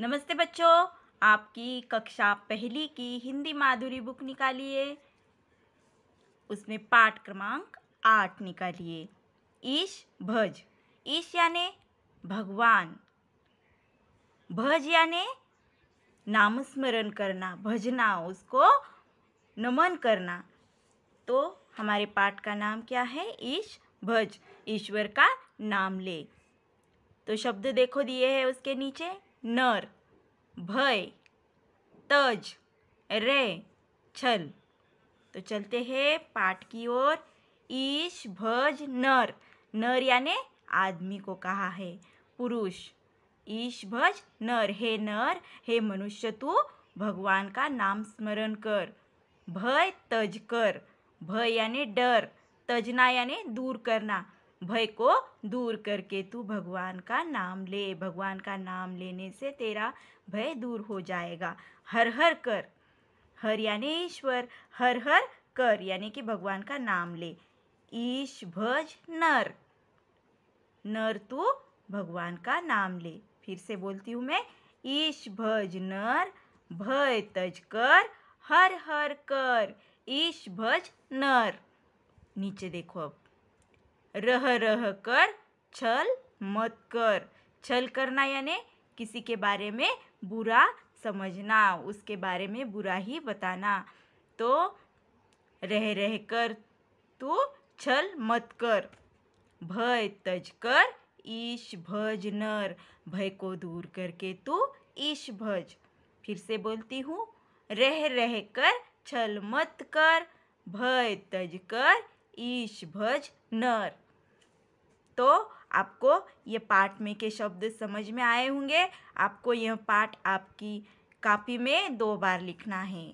नमस्ते बच्चों, आपकी कक्षा पहली की हिंदी माधुरी बुक निकालिए। उसमें पाठ क्रमांक 8 निकालिए। ईश भज। ईश यानी भगवान, भज यानी नाम स्मरण करना, भजना, उसको नमन करना। तो हमारे पाठ का नाम क्या है? ईश भज, ईश्वर का नाम ले। तो शब्द देखो दिए हैं उसके नीचे। नर, भय, तज, रे, छल। तो चलते हैं पाठ की ओर। ईश भज नर। नर यानी आदमी को कहा है, पुरुष। ईश भज नर, हे मनुष्य, तू भगवान का नाम स्मरण कर। भय तज कर। भय यानी डर, तजना यानी दूर करना। भय को दूर करके तू भगवान का नाम ले। भगवान का नाम लेने से तेरा भय दूर हो जाएगा। हर हर कर। हर यानी ईश्वर, हर हर कर यानी कि भगवान का नाम ले। ईश भज नर। नर तू भगवान का नाम ले। फिर से बोलती हूँ मैं। ईश भज नर, भय तज कर, हर हर कर। ईश भज नर। नीचे देखो अब। रह रह कर, छल मत कर। छल करना यानी किसी के बारे में बुरा समझना, उसके बारे में बुरा ही बताना। तो रह रह कर तू छल मत कर। भय तज कर, ईश भज नर। भय को दूर करके तू ईश भज। फिर से बोलती हूँ। रह रह कर, छल मत कर, भय तज कर, ईश भज नर। तो आपको ये पाठ में के शब्द समझ में आए होंगे। आपको यह पाठ आपकी कॉपी में 2 बार लिखना है।